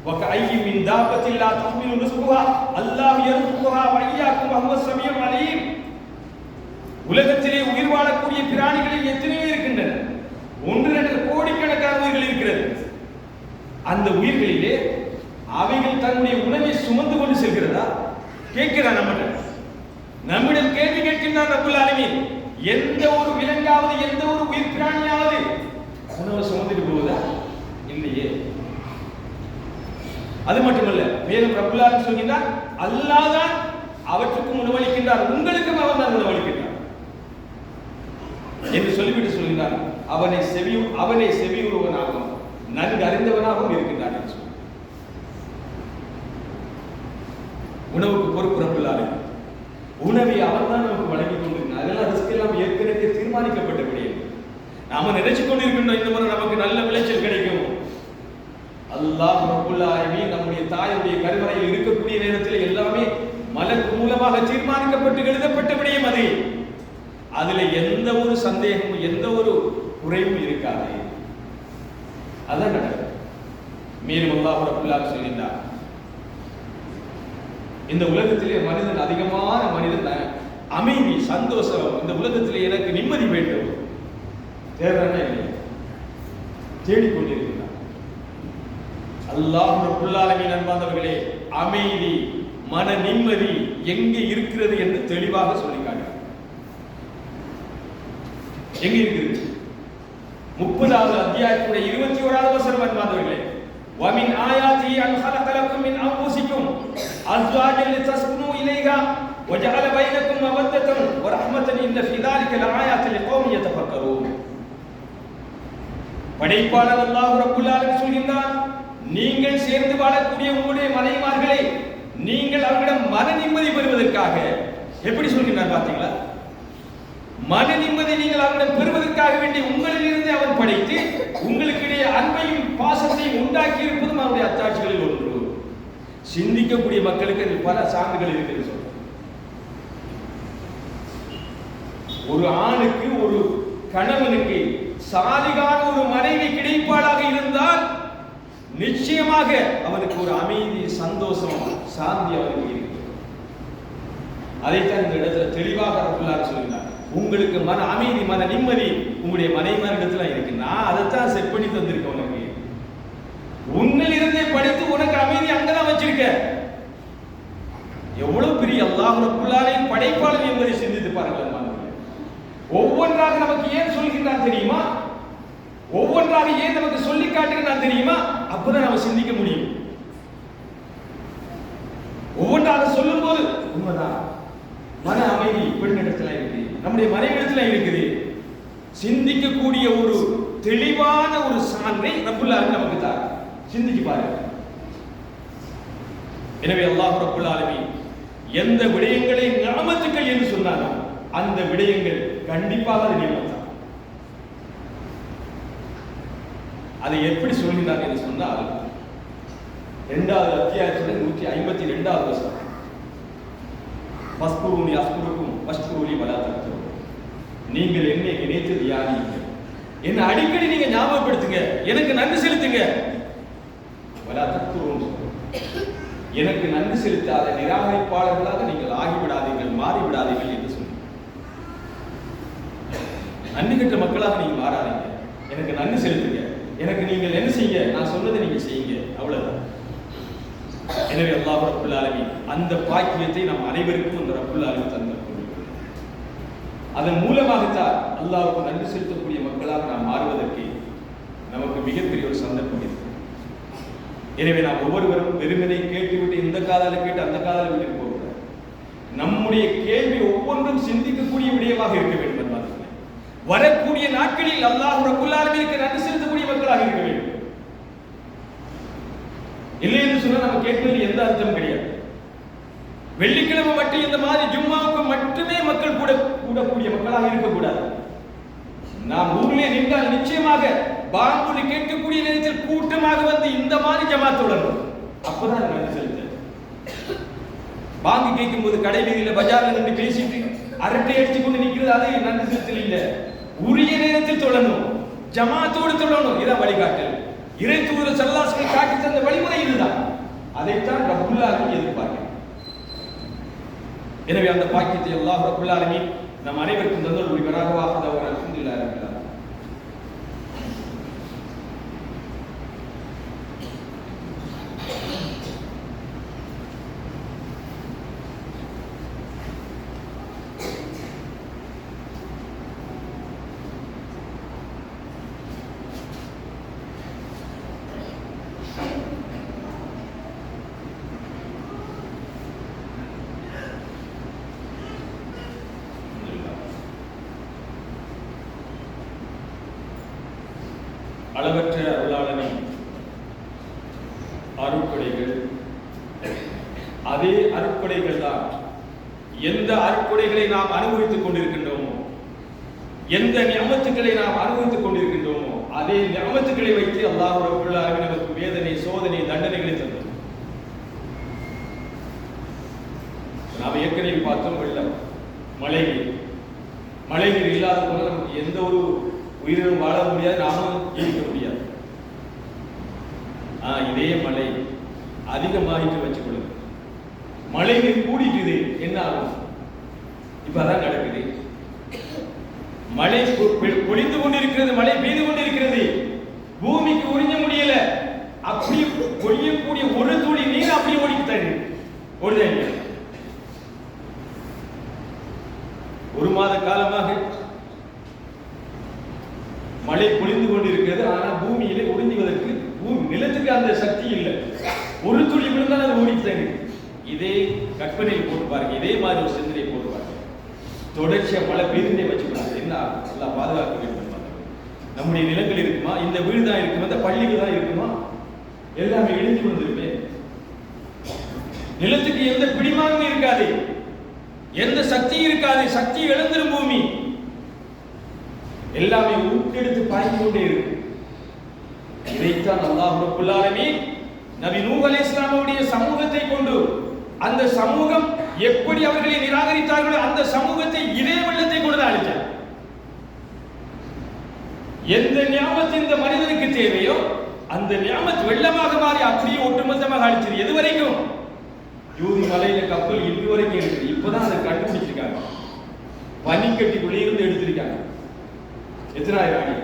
وَكَأَيٍّ مِّن دَابَّةٍ لَّا تَحْمِلُ رِزْقَهَا اللَّهُ يَرْزُقُهَا وَإِيَّاكُمْ وَهُوَ السَّمِيعُ الْعَلِيمُ. உலகத்திலே உயிர் வாழக்கூடிய பிராணிகள் எத்தனையோ இருக்கின்றன, 1-2 கோடிக்கணக்கான உயிர்கள் இருக்கிறது. அந்த உயிர்களிலே அவைகள் தன்னுடைய உணவை சுமந்து கொண்டு செல்கிறதா? கேட்கிறான் நம்மிடம் கேள்வி கேட்கின்றான் ரப்பல் ஆலமீன். எந்த ஒரு விலங்காவது, எந்த ஒரு உயிர் பிராணியாவது உணவை சுமந்துட்டு போகுதா? இல்லையே. அது மட்டுமல்ல, மேலும் ரப்பல் ஆலமீன் சொல்கின்றார், அல்லாஹ் தான் அவற்றுக்கும் உணவளிக்கின்றார், உங்களுக்கும் அவன் தான் உணவளிக்கின்றார் என்று சொல்லிவிட்டு சொல்கின்றார், அவனை செவியுறுவனாகவும் நன்கு அறிந்தவனாகவும் இருக்கின்றார் என்று சொல்லி உணவுக்கு பொறுப்பு ரப்பல் ஆலமீன். உணவை அவன் தான் நமக்கு வழங்கி கொண்டிருக்கிறார். அதெல்லாம் ரிஸ்க் எல்லாம் ஏற்கனவே தீர்மானிக்கப்பட்டபடி நாம நினைச்சு கொண்டிருக்கின்றோம், இந்த முறை நமக்கு நல்ல விளைச்சல் கிடைக்கும். அல்லாஹ் ரப்பல் ஆலமீன் நம்முடைய தாயுடைய கருவறையில் இருக்கக்கூடிய நேரத்தில் எல்லாமே மலக்கு மூலமாக தீர்மானிக்கப்பட்டு எழுதப்பட்டபடியும் அது அதுல எந்த ஒரு சந்தேகமும் எந்த ஒரு குறைவும் இருக்காது. அதான் நடக்கும். மேலும் அல்லாஹ் ரப்பல் ஆலமீன் சொல்கிறார், இந்த உலகத்திலே மனிதன் அதிகமான மனிதன் அமைதி, சந்தோஷம், இந்த உலகத்திலே எனக்கு நிம்மதி வேண்டும் தேவையான தேடிக்கொண்டிருக்கிறார். அல்லாஹ் ரப்பல் ஆலமீன் அன்பார்ந்தவர்களே, அமைதி, மன நிம்மதி எங்கே இருக்கிறது என்று தெளிவாக சொல்லி காட்டுகிறார். எங்க இருக்கிறது? 30வது அத்தியாயத்துடைய 21வது வசனம் அன்பார்ந்தவர்களே, வமின் ஆயாத்தி آياته أن خلق لكم من أنفسكم أزواجا لتسكنوا إليها وجعل بينكم مودة ورحمة إن في ذلك لآيات لقوم يتفكرون. படைப்பாளர் அல்லாஹ் ரப்புல் ஆலமீன் சொல்கிறார், நீங்கள் சேர்ந்து வாழக்கூடிய உங்களுடைய மனைவிமார்களை நீங்கள் அவர்களிடம் மன நிம்மதி பெறுவதற்காக, எப்படி சொல்கிறார் பார்த்தீங்களா? மன நிம்மதி நீங்கள் அவரிடம் பெறுவதற்காக வேண்டி உங்களிலிருந்து அவன் படைத்து உங்களுக்கிடையே அன்பையும் பாசத்தையும் உண்டாக்கி இருப்பதும் அவருடைய அத்தாட்சிகளில் ஒன்று. சிந்திக்கக்கூடிய மக்களுக்கு அதில் பல சான்றுகள் இருக்கிறது. ஒரு ஆணுக்கு, ஒரு கணவனுக்கு சாலிகான ஒரு மனைவி கிடைப்பாளாக இருந்தால் நிச்சயமாக அவனுக்கு ஒரு அமைதி, சந்தோஷம், சாந்தி அவனுக்கு இருக்கு. அதைத்தான் இந்த இடத்துல தெளிவாக ரப்புல்லாஹ் சொல்கிறார். உங்களுக்கு மன அமைதி, மன நிம்மதி உங்களுடைய மனைவிமாரிடத்துல இருக்கு. நான் அதைத்தான் செட் பண்ணி தந்திருக்கேன் உனக்கு. உன்னிலிருந்தே படித்து உனக்கு அமைதி அங்கதான் வச்சிருக்க. எவ்வளவு பெரிய அல்லாஹ் ரப்புல் ஆலமீன் படைப்பாளன் என்பதை சிந்தித்து பாருங்கள். ஒவ்வொன்றாக நமக்கு ஏன் சொல்கிறான் தெரியுமா? ஒவ்வொன்றாக ஏன் நமக்கு சொல்லி காட்டுகிறான் தெரியுமா? அப்பதான் நம்ம சிந்திக்க முடியும். ஒவ்வொன்றாக சொல்லும் போது உண்மைதான், மன அமைதி பெண்ணிடத்துல இருக்குது, நம்முடைய மனைவிடத்துல இருக்குது. சிந்திக்கக்கூடிய ஒரு தெளிவான ஒரு சான்றை ரப்புல் ஆலமீன் நமக்கு தர. சிந்திச்சு பாருங்க. எனவே அல்லாஹ் ரப்புல் ஆலமீன் எந்த விடயங்களை நிஅமத்துக்கள் என்று சொன்னாரோ அந்த விடயங்கள் கண்டிப்பாக அது நியமம் தான். அதை எப்படி சொல்கிறார் என்று சொன்னால் 2வது அத்தியாயத்தில் 152வது வசனம், வஸ்குரூனி அஸ்குருக்கும் வஷ்குரூனி வலா தக்ஃபுரூன். நீங்கள் என்னை நினைத்து தியானியுங்கள், என்ன அடிக்கடி நீங்க ஞாபகப்படுத்துங்க, எனக்கு நன்றி செலுத்துங்க. வலா தக்ஃபுரூன், எனக்கு நன்றி செலுத்தாத நிராகரிப்பாளர்களாக நீங்கள் ஆகிவிடாதீர்கள், மாறிவிடாதீர்கள் என்று சொன்னார். நன்றி கெட்ட மக்களாக நீங்க மாறாதீங்க, எனக்கு நன்றி செலுத்துங்க, எனக்கு நீங்கள் என்ன செய்ய, நான் சொன்னதை நீங்க செய்யுங்க, அவ்வளவுதான். எனவே அல்லாஹ் ரப்புல் ஆலமீன் அந்த பாக்கியத்தை நம் அனைவருக்கும் அந்த ரப்புல் ஆலமீன் தந்தார். அதன் மூலமாகத்தான் அல்லாஹ்வுக்கு நன்றி செலுத்தக்கூடிய மக்களாக நாம் மாறுவதற்கு நமக்கு மிகப்பெரிய ஒரு சந்தர்ப்பம் இருக்கு. எனவே நாம் ஒவ்வொருவரும் வெறுமனை கேட்டுவிட்டு இந்த காதால கேட்டு அந்த காதால விட்டு போகக்கூடாது. நம்முடைய கேள்வி ஒவ்வொன்றும் சிந்திக்கக்கூடிய விடயமாக இருக்க வேண்டும். வரக்கூடிய நாட்களில் அல்லாஹ் ரப்புல் ஆலமீனுக்கு நன்றி செலுத்தக்கூடிய மக்களாக இருக்க வேண்டும். இல்லை என்று சொன்னால் நம்ம கேட்பதில் எந்த அர்த்தம் கிடையாது. வெள்ளிக்கிழமை மட்டும் இந்த மாதிரி ஜும்மாவுக்கு மட்டுமே மக்கள் கூடக்கூடிய மக்களாக இருக்கக்கூடாது. நாம் ஊரிலே நின்றால் நிச்சயமாக பாங்குலி கேட்கக்கூடிய நேரத்தில் கூட்டமாக வந்து இந்த மாதிரி ஜமாத் தொடரும். அப்பதான் நன்றி செலுத்த. பாங்கு கேட்கும் போது கடை வீதியில பஜார்ல நின்று பேசிட்டு அரட்டை அடிச்சு கொண்டு நிற்கிறது, அதை நன்றி செலுத்தல் இல்லை. உரிய நேரத்தில் தொழணும், ஜமாத்தோடு தொழணும். இதான் வழிகாட்டல். இறை தூதர் ஸல்லல்லாஹு அலைஹி வஸல்லம் காட்டி தந்த வழிமுறை இதுதான். அதைத்தான் ரப்புல் ஆலமீன் எதிர்பார்க்கிறார். எனவே அந்த பாக்கியத்தை அல்லாஹ் ரப்புல் ஆலமீன் நம் அனைவருக்கும் தந்தல் புரிவாராக. வாஹதஹு அல்ஹம்துலில்லாஹி ரப்பில் ஆலமீன். அளவற்ற அருளாளனின் அருட்கொடைகள், அதே அருட்கொடைகள் தான் எந்த அருட்கொடைகளை நாம் அனுபவித்துக் கொண்டிருக்கின்றோமோ, எந்த நியமத்துக்களை நாம் அனுபவித்துக் கொண்டிருக்கின்றோமோ அதே நியமத்துக்களை வைத்து அல்லாஹ் ரப்புல் ஆலமீன் நமக்கு வேதனை, சோதனை, தண்டனைகளை தந்தோம். நாம் ஏற்கனவே பார்த்தோம், வெள்ளம், மழைநீர் இல்லாத போல நமக்கு எந்த ஒரு உயிரினும் வாழ முடியாது, நாமும் ஜீவிக்க முடியாது. இதே மழை அதிகமாகிட்டு வச்சுக்கொள்ளுங்க. மழை நீர் கூடிக்குது, என்ன ஆகும்? இப்ப அதான் நடக்குது. மழை பொழிந்து கொண்டிருக்கிறது, மழை பெய்து கொண்டிருக்கிறது, பூமிக்கு உறிஞ்ச முடியல. அப்படி பொழியக்கூடிய ஒரு துளி நீர் அப்படியே ஓடிக்கிட்டாரு. ஒரு மாத காலமாக மழை பொழிந்து கொண்டிருக்கிறது. ஆனா பூமியிலே ஒளிஞ்சுவதற்கு நிலத்துக்கு அந்த சக்தி இல்லை. தான் இருக்கு. இதே கற்பனையை போட்டு பாருங்க, இதே மாதிரி ஒரு சிந்தனை போட்டு பாருங்க. தொடர்ச்சியா மழை பெய்தே வச்சுக்கிறாங்க, என்ன எல்லாம் பாதுகாக்க வேண்டும். நம்முடைய நிலங்கள் இருக்குமா, இந்த வீடு தான் இருக்குமா, இந்த பள்ளிகள் தான் இருக்குமா, எல்லாமே இழிஞ்சு வந்திருப்பேன். நிலத்துக்கு எந்த பிடிமானமும் இருக்காது, எந்த சக்தி இருக்காது, சக்தி இழந்திரும் பூமி. எல்லாமே ஊக்கெடுத்து பாய்ந்து கொண்டே இருக்கு. இதைத்தான் அல்லாஹ் ரப்பல் ஆலமீன் நபி நூஹ் அலைஹிஸ்ஸலாமுடைய சமூகத்தை கொண்டு, அந்த சமூகம் எப்படி அவர்களை நிராகரித்தார்களோ அந்த சமூகத்தை இதே வெள்ளத்தை கொண்டு அழித்தார். எந்த நியாமத் இந்த மனிதனுக்கு தேவையோ அந்த நியாமத் வெள்ளமாக மாறி அப்படியே ஒட்டுமொத்தமாக அழிச்சது. எது வரைக்கும்? யூதி மலையில கப்பல் இன்று வரைக்கும் இருக்கு. இப்பதான் அதை கண்டுபிடிச்சிருக்காங்க, பனிக்கட்டிக்குள்ளே இருந்து எடுத்திருக்காங்க. எத்தனாயிரம் அடி,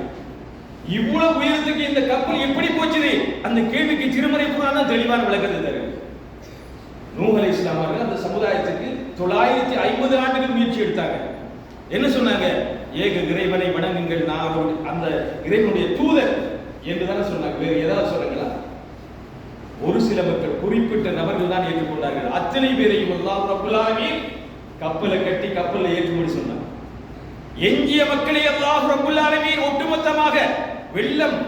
இவ்வளவு உயரத்துக்கு இந்த கப்பல் எப்படி போச்சுது? அந்த கேள்விக்கு திருமறை குர்ஆன் தெளிவான விளக்கத்தை தருது. நூஹ் அலைஹிஸ்ஸலாம் அவர்கள் அந்த சமுதாயத்துக்கு 950 ஆண்டுகள் முயற்சி எடுத்தாங்க. என்ன சொன்னாங்க? ஏக இறைவனை வணங்குங்கள், நான் அந்த இறைவனுடைய தூதர் என்று தானே சொன்னாங்க. வேறு ஏதாவது சொல்லுங்களா? ஒரு சில மக்கள், குறிப்பிட்ட நபர்கள் தான் ஏற்றுக்கொண்டார்கள். அத்தனை பேரையும் அல்லாஹ் ரப்பல் ஆலமீன் கப்பலை கட்டி கப்பலில் ஏற்றும்படி சொன்னார். எஞ்சிய மக்களை அல்லாஹ் ரப்பல் ஆலமீன் ஒட்டுமொத்தமாக வெள்ளம்,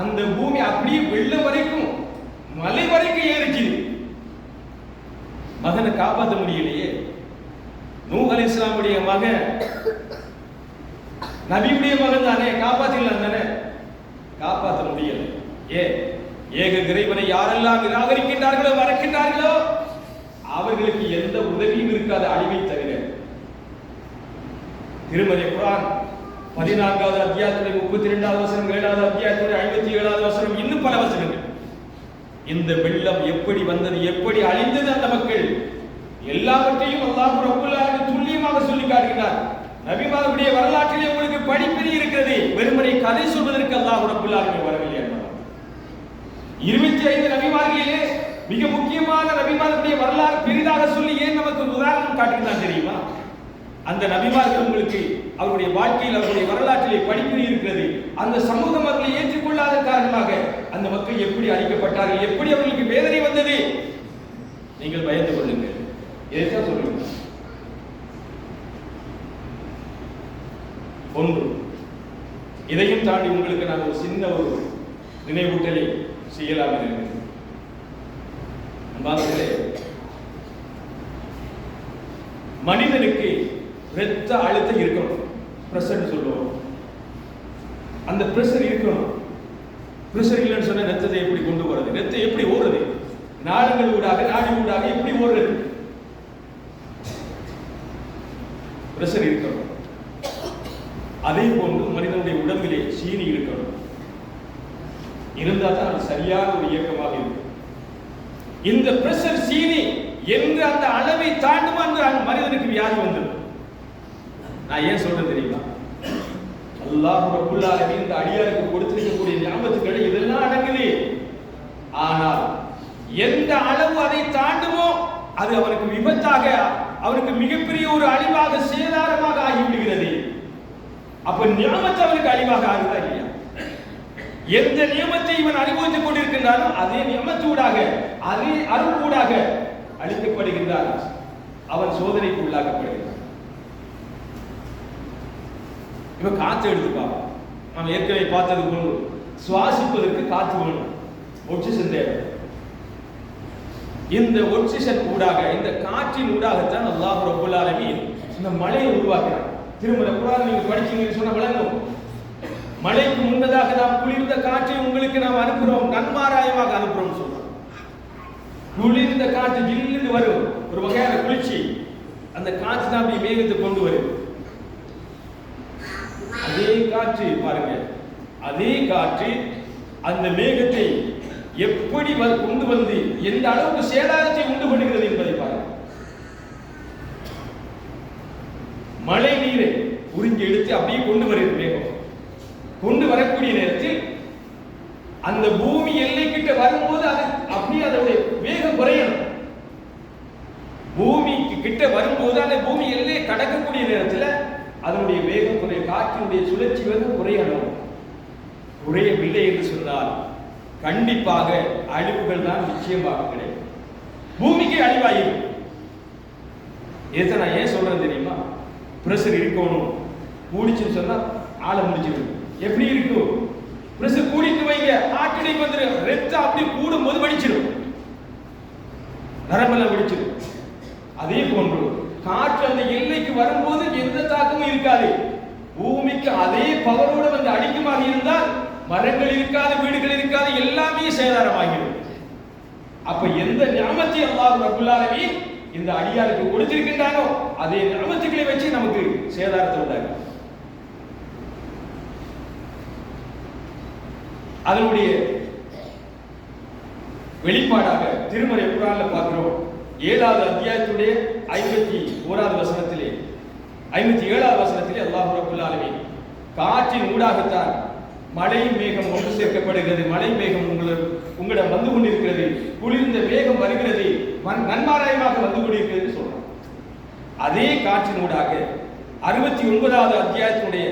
அந்த பூமி அப்படியே வெள்ளம் வரைக்கும் மலை வரைக்கும் ஏறிச்சு. மகனை காப்பாற்ற முடியலையே. நூஹ் அலைஹிஸ்ஸலாமுடைய மகன் நபியுடைய மகன் தானே, காப்பாற்றலாம் தானே, காப்பாற்ற முடியல. ஏக இறைவனை யாரெல்லாம் நிராகரிக்கின்றார்களோ மறக்கின்றார்களோ அவர்களுக்கு எந்த உதவியும் இருக்காத அழிவை தவிர. திருமறை குர்ஆன் 14வது அத்தியாயத்துடைய 32வது வசனம், 7வது அத்தியாயத்துடைய 57வது வசனம், இன்னும் பல வசனங்கள். இந்த வெள்ளம் எப்படி வந்தது, எப்படி அழிந்தது அந்த மக்கள், எல்லாவற்றையும் அல்லாஹ் ரப்பல் ஆலமீன் துல்லியமாக சொல்லி காட்டுகிறார். நபிமார்களுடைய வரலாற்றிலே உங்களுக்கு படிப்பினை இருக்கிறது. வெறுமனை கதை சொல்வதற்கு அல்லாஹ் ரப்பல் ஆலமீன் வரவில்லை என்பதால் 25 நபிமார்களிலே மிக முக்கியமான நபிமார்களுடைய வரலாறு பெரிதாக சொல்லி ஏன் நமக்கு உதாரணம் காட்டுகிறார் தெரியுமா? அந்த நபிமார்கள் உங்களுக்கு அவருடைய வாழ்க்கையில், அவருடைய வரலாற்றிலே படிப்பினை இருக்கிறது. அந்த சமூகம் அவர்களை ஏற்றுக்கொள்ளாத காரணமாக அந்த மக்கள் எப்படி அழிக்கப்பட்டார்கள், எப்படி அவர்களுக்கு வேதனை வந்தது, நீங்கள் பயந்து கொள்ளுங்கள். இதைத்தான் சொல்லுங்க. ஒன்று, இதையும் தாண்டி உங்களுக்கு நான் ஒரு சின்ன ஒரு நினைவூட்டலை செய்யலாம் இருக்கிறேன். மனிதனுக்கு இரத்த அழுத்தம் இருக்கணும், பிரஷர் சொல்லுவோம். அந்த பிரஷர் இருக்கணும். பிரஷர் இல்லைன்னு சொன்ன ரத்தத்தை எப்படி கொண்டு போறது, ரத்தம் எப்படி ஓடுறது, நாடுகள் ஊடாக நாடு ஊடாக எப்படி ஓடுறது? பிரஷர் இருக்கணும். அதே போன்று மனிதனுடைய உடம்பிலே சீனி இருக்கணும். இருந்தால் தான் அது சரியான ஒரு இயக்கமாக இருக்கும். இந்த பிரஷர், சீனி என்ற அந்த அளவை தாண்டும் அந்த மனிதனுக்கு வியாதி வந்துடும். நான் ஏன் சொல்றேன் தெரியுமா? அல்லாஹ் ரப்பல் ஆலமீன் இந்த அடியாருக்கு கொடுத்திருக்கக்கூடிய நியாமத்துக்கள் இதெல்லாம் அடங்குது. ஆனால் எந்த அளவு அதை தாண்டுமோ அது அவனுக்கு விபத்தாக, அவனுக்கு மிகப்பெரிய ஒரு அழிவாக, சேதாரமாக ஆகிவிடுகிறது. அப்ப நியாமத்து அவனுக்கு அழிவாக ஆகுதா இல்லையா? எந்த நியமத்தை இவன் அனுபவித்துக் கொண்டிருக்கின்றானோ அதே நியமத்தூடாக, அதே அருள்கூடாக அளிக்கப்படுகின்றான். அவன் சோதனைக்கு உள்ளாக்கப்படுகிறான். இவன் காற்று எடுத்துப்பா. நாம் ஏற்கனவே பார்த்தது போல் சுவாசிப்பதற்கு காற்று வேணும், ஆக்சிஜன் தேவை. இந்த ஆக்சிஜன் ஊடாக, இந்த காற்றின் ஊடாகத்தான் அல்லாஹ் ரப்பல் ஆலமீன் இந்த மழையை உருவாக்குறான். திருமறை குர்ஆன் நீங்க படிச்சீங்கன்னு சொன்னா விளங்கும். மழைக்கு முன்னதாக நாம் குளிர்ந்த காற்றை உங்களுக்கு நாம் அனுப்புறோம், நன்மாராயமாக அனுப்புறோம் சொல்றோம். குளிர்ந்த காற்று ஜில்லுன்னு வரும், ஒரு வகையான குளிர்ச்சி. அந்த காற்று தான் அப்படி மேகத்தை கொண்டு வரும். அதே காற்று பாருங்க, அதே காற்று அந்த மேகத்தை எப்படி கொண்டு வந்து எந்த அளவுக்கு சேதாரத்தை உண்டு பண்ணுகிறது என்பதை பாருங்க. மழை நீரை உறிஞ்சி எடுத்து அப்படியே கொண்டு வருகிறது மேகம். கொண்டு வரக்கூடிய நேரத்தில் அந்த பூமி எல்லை கிட்ட வரும்போது அது அப்படியே அதனுடைய வேகம் குறையணும். பூமிக்கு கிட்ட வரும்போது அந்த பூமி எல்லையை கடக்கக்கூடிய நேரத்தில் அதனுடைய வேகம் குறைய, காற்றினுடைய சுழற்சி வேகம் குறையணும். குறையவில்லை என்று சொன்னால் கண்டிப்பாக அழிவுகள் தான் நிச்சயமாக கிடைக்கும். பூமிக்கு அழிவாயிடும். இதை நான் ஏன் சொல்றேன் தெரியுமா? பிரஷர் இருக்கணும், கூடிச்சுன்னு சொன்னா ஆளை முடிச்சிடும். எப்படி இருக்கும்? பிரஷர் கூடிட்டு வைங்க, ஆட்டடிக்கு வந்துடும், ரத்தம் அப்படி கூடும் போது வெடிச்சிடும், நரம்பெல்லாம் வெடிச்சிடும். அதே போன்று காற்று அந்த எல்லைக்கு வரும்போது எந்த தாக்கமும் இருக்காது. பூமிக்கு அதே பவரோடு வந்து அடிக்குமாக இருந்தால் மரங்கள் இருக்காது, வீடுகள் இருக்காது, எல்லாமே சேதாரமாகிடும். அப்ப எந்த ஞாபகத்தை அல்லாஹ் ரப்பல் ஆலமீன் இந்த அடியாருக்கு கொடுத்திருக்கின்றானோ அதே ஞாபகங்களை வச்சு நமக்கு சேதாரத்தை உண்டாகும். அதனுடைய வெளிப்பாடாக திருமறை குர்ஆன்ல பார்க்கிறோம். 7வது அத்தியாயத்துடைய 51வது வசனத்திலே 57வது வசனத்திலே அல்லாஹ் ரப்பல் ஆலமீன் காற்றின் ஊடாகத்தான் மழை மேகம் ஒன்று சேர்க்கப்படுகிறது, மழை மேகம் உங்களிடம் வந்து கொண்டிருக்கிறது, குளிர்ந்த மேகம் வருகிறது, நன்மாராயமாக வந்து கொண்டிருக்கிறது சொல்றான். அதே காற்றின் ஊடாக 69வது அத்தியாயத்தினுடைய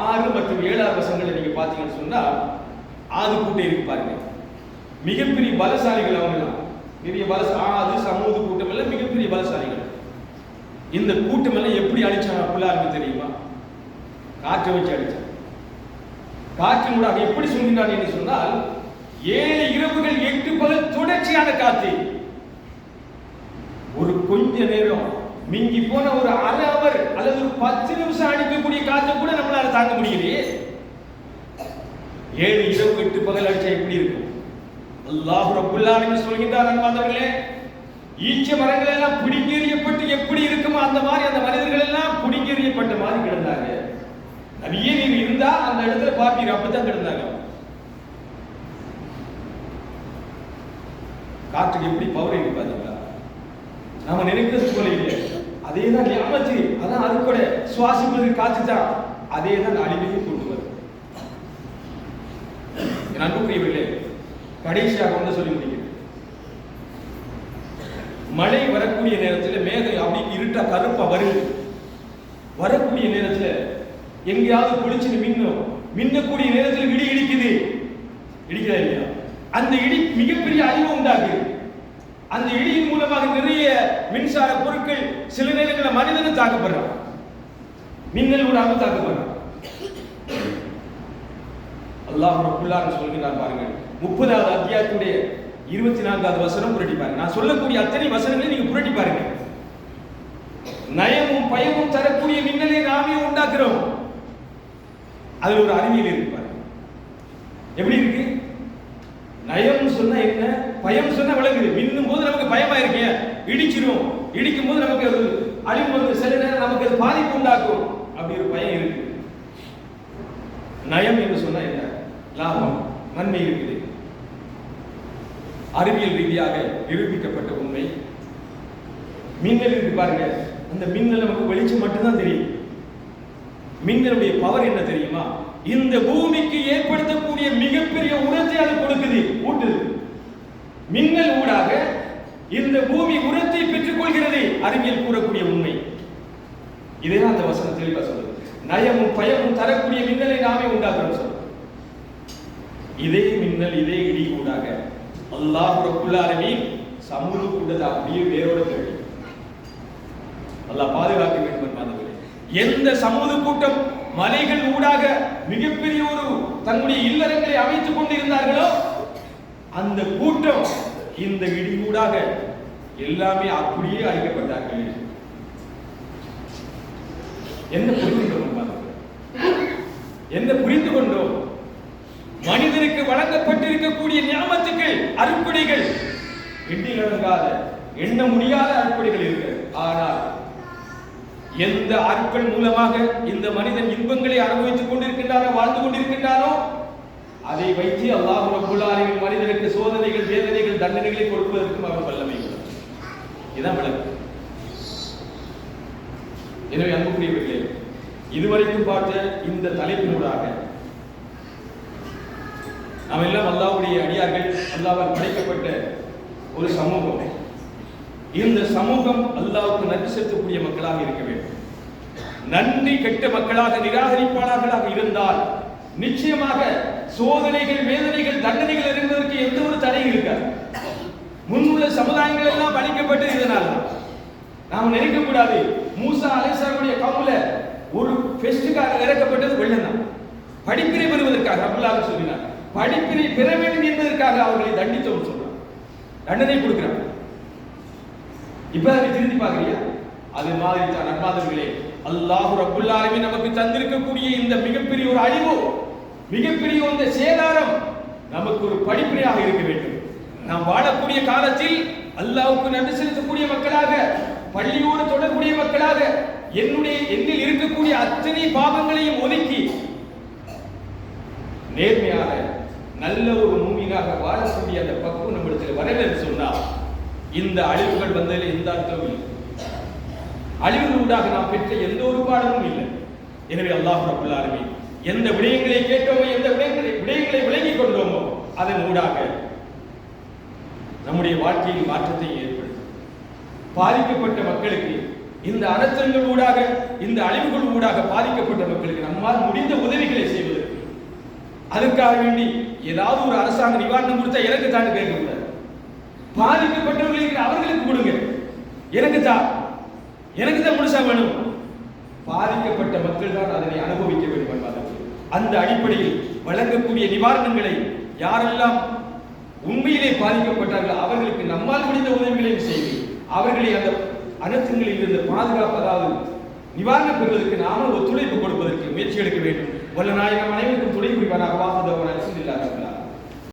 6 மற்றும் 7வது வசனங்களை நீங்க பாத்தீங்கன்னு சொன்னா ஆது கூட்டம் இருக்கு பாருங்க. மிகப்பெரிய பலசாலிகள் அவங்கலாம், பெரிய ஆது சமூக கூட்டம் எல்லாம் மிகப்பெரிய பலசாலிகள். இந்த கூட்டம் எல்லாம் எப்படி அழிச்சாங்க அப்படிலாம் தெரியுமா? காற்றை வச்சு அடிச்சாங்க. காற்றினூடாக எப்படி சொல்கிறார் என்று சொன்னால் 7 இரவுகள் 8 பகல் தொடர்ச்சியான காற்று. ஒரு கொஞ்ச நேரம் மிஞ்சி போன ஒரு அரை அவர் அல்லது ஒரு 10 நிமிஷம் அடிக்கக்கூடிய காற்றை கூட நம்மளால தாங்க முடியலையே. 7 இரவு 8 பகல் அடிச்சா எப்படி இருக்கும்? அல்லாஹ் ரப்பல் ஆலமீன் சொல்கிறார், அன்பானவர்களே, ஈச்ச மரங்கள் எல்லாம் பிடுங்கி எறியப்பட்டு எப்படி இருக்குமோ அந்த மாதிரி அந்த மனிதர்கள் எல்லாம் பிடுங்கி எறியப்பட்ட மாதிரி கிடந்தாங்க. நபியே நீர் இருந்தா அந்த இடத்துல பாப்பீங்க, அப்படித்தான் கிடந்தாங்க. காற்றுக்கு எப்படி பவர் இருக்கு பாத்தீங்களா? நாம நினைக்கிறது போல இல்லை. அதேதான் ஞாபகத்து, அதான் அது கூட சுவாசிப்பதற்கு காற்று தான், அதே தான் அழிவையும் கொண்டு வரும். என் அன்புக்குரியவர்களே, கடைசியாக வந்து சொல்லி முடிக்கிறேன். மழை வரக்கூடிய நேரத்தில் மேகம் அப்படி இருட்டா கருப்பா வருது. வரக்கூடிய நேரத்தில் எங்கேயாவது குளிச்சு மின்னக்கூடிய நேரத்தில் இடி இடிக்குது, இடிக்கிறா இல்லையா? அந்த இடி மிகப்பெரிய அழிவு உண்டாக்குது. அந்த இடியின் மூலமாக நிறைய மின்சார பொருட்கள் சில நேரங்களில் மனிதனும் தாக்கப்படுறான், மின்னல் ஊடாக தாக்கப்படுறான். அல்லாஹ் ரப்பல் ஆலமீன் சொல்கிறார் பாருங்க, 30வது அத்தியாயத்துடைய 24வது வசனம் புரட்டி பாருங்க. நான் சொல்லக்கூடிய அத்தனை வசனங்களை நீங்க புரட்டி பாருங்க. நயமும் பயமும் தரக்கூடிய மின்னலை நாமே உண்டாக்குறோம். அதுல ஒரு அறிவியல் இருக்கு பாருங்க. எப்படி இருக்கு? நயம் சொன்னா என்ன, பயம் சொன்னா விளங்குது. மின்னும் போது நமக்கு பயமா இருக்கு, இடிச்சிரும், இடிக்கும் போது நமக்கு ஒரு அழிவு வந்து சில நேரம் நமக்கு அது பாதிப்பு உண்டாக்கும், அப்படி ஒரு பயம் இருக்கு. நயம் என்று சொன்னா என்ன? லாபம், நன்மை இருக்குது. அறிவியல் ரீதியாக நிரூபிக்கப்பட்ட உண்மை. மின்னல் இருக்கு பாருங்க, அந்த மின்னல் நமக்கு வெளிச்சம் மட்டும்தான் தெரியும். மின்னலுடைய பவர் என்ன தெரியுமா? இந்த பூமிக்கு ஏற்படுத்தக்கூடிய மிகப்பெரிய உரத்தை அது கொடுக்குது, ஊட்டுது. மின்னல் ஊடாக இந்த பூமி உரத்தை பெற்றுக் கொள்கிறது, அறிவியல் கூறக்கூடிய உண்மை. இதேதான் அந்த வசனம் தெளிவா சொல்லுது. நயமும் பயமும் தரக்கூடிய மின்னலை நாமே உண்டாக்குறோம் சொல்றோம். இதே மின்னல், இதே இடி ஊடாக அல்லாஹ் ரப்பல் ஆலமீன் சமூக கூட்டத்தை அப்படியே வேரோட தள்ளி அல்லாஹ் பாதுகாக்க வேண்டும் என்பது. எந்த சமூக கூட்டம் மலைகள் ஊடாக மிகப்பெரிய ஒரு தன்னுடைய இல்லறங்களை அமைத்துக் கொண்டிருந்தார்களோ அந்த கூட்டம் இந்த இடி ஊடாக எல்லாமே அப்படியே அழிக்கப்பட்டார்கள். என்ன புரிந்து கொண்டோம்? மனிதனுக்கு வழங்கப்பட்டிருக்கக்கூடிய ஞாபகத்துக்கள், அருட்கொடைகள், எண்ணிலடங்காத எண்ண முடியாத அருட்கொடைகள் இருக்கு. ஆனால் எந்த அருட்கள் மூலமாக இந்த மனிதன் இன்பங்களை அனுபவித்துக் கொண்டிருக்கின்றானோ, வாழ்ந்து கொண்டிருக்கின்றானோ, அதை வைத்து அல்லாஹ் ரப்பல் ஆலமீன் மனிதனுக்கு சோதனைகள், வேதனைகள், தண்டனைகளை கொடுப்பதற்கும் அவன் வல்லமை உள்ளவன். இதான் விளக்கம். எனவே அன்புக்குரியவர்களே, இதுவரைக்கும் பார்த்த இந்த தலைப்பினூடாக நாம் எல்லாம் அல்லாஹ்வுடைய அடியார்கள், அல்லாஹ்வால் படைக்கப்பட்ட ஒரு சமூகம். இந்த சமூகம் அல்லாஹ்வுக்கு நன்றி செலுத்தக்கூடிய மக்களாக இருக்க வேண்டும். நன்றி கெட்ட மக்களாக, நிராகரிப்பாளர்களாக இருந்தால் நிச்சயமாக சோதனைகள், வேதனைகள், தண்டனைகள் என்பதற்கு எந்த ஒரு தடையும் இருக்காது. முன்னுள்ள சமுதாயங்கள் எல்லாம் அழிக்கப்பட்டது இதனால. நாம் நினைக்க கூடாது மூசா அலைஹிஸ்ஸலாமுடைய கவும்ல ஒரு ஃபெஸ்டுக்காக இறக்கப்பட்டது வெள்ளம் தான். படிப்பினை பெறுவதற்காக ரப்புல்லாஹ் சொல்லினார். படிப்பினை பெற வேண்டும் என்பதற்காக அவர்களை தண்டித்தோம் சொல்றார், தண்டனை கொடுக்கிறார். இப்ப அதை திரும்பி பார்க்கறியா? அது மாதிரி தான் நண்பாதர்களே, அல்லாஹ் ரப்புல் ஆலமீன் நமக்கு தந்திருக்கக்கூடிய இந்த மிகப்பெரிய ஒரு அழிவு, மிகப்பெரிய இந்த சேதாரம் நமக்கு ஒரு படிப்பினையாக இருக்க வேண்டும். நாம் வாழக்கூடிய காலத்தில் அல்லாஹ்வுக்கு நன்றி செலுத்தக்கூடிய மக்களாக, பள்ளியோடு தொடர்புடைய மக்களாக, என்னில் இருக்கக்கூடிய அத்தனை பாவங்களையும் ஒதுக்கி நேர்மையாக நல்ல ஒரு மூமினாக வாழக்கூடிய அந்த பக்குவம் நம்மிடத்தில் வரவேற்று சொன்னால் இந்த அழிவுகள் வந்ததில் எந்த அர்த்தமும் இல்லை. அழிவுகளூடாக நாம் பெற்ற எந்த ஒரு பாடமும் இல்லை. எனவே அல்லாஹ் ரப்புல் ஆலமீன் எந்த விடயங்களை கேட்டோமோ, எந்த விடயங்களை விளங்கிக் கொண்டோமோ அதன் ஊடாக நம்முடைய வாழ்க்கையில் மாற்றத்தை ஏற்படுத்தும். பாதிக்கப்பட்ட மக்களுக்கு இந்த அனர்த்தங்கள் ஊடாக, இந்த அழிவுகள் ஊடாக பாதிக்கப்பட்ட மக்களுக்கு நம்மால் முடிந்த உதவிகளை செய்வதற்கு, அதுக்காக வேண்டி ஏதாவது ஒரு அரசாங்க நிவாரணம் கொடுத்தா எனக்கு தான் கேட்கக்கூடாது. பாதிக்கப்பட்டவர்களுக்கு அவர்களுக்கு கொடுங்க, எனக்கு தான் முழுசா வேணும். பாதிக்கப்பட்ட மக்கள் தான் அதனை அனுபவிக்க வேண்டும் என்பதற்கு அந்த அடிப்படையில் வழங்கக்கூடிய நிவாரணங்களை யாரெல்லாம் உண்மையிலே பாதிக்கப்பட்டார்கள் அவர்களுக்கு நம்மால் முடிந்த உதவிகளையும் செய்து அவர்களை அந்த அனர்த்தங்களில் இருந்து பாதுகாப்பு, அதாவது நிவாரணம் பெறுவதற்கு நாம ஒத்துழைப்பு கொடுப்பதற்கு முயற்சி எடுக்க வேண்டும். வல்ல நாயகம் அனைவருக்கும் துணை புரிவாராக. வாஹதவன் அல்ஹம்துலில்லாஹ்.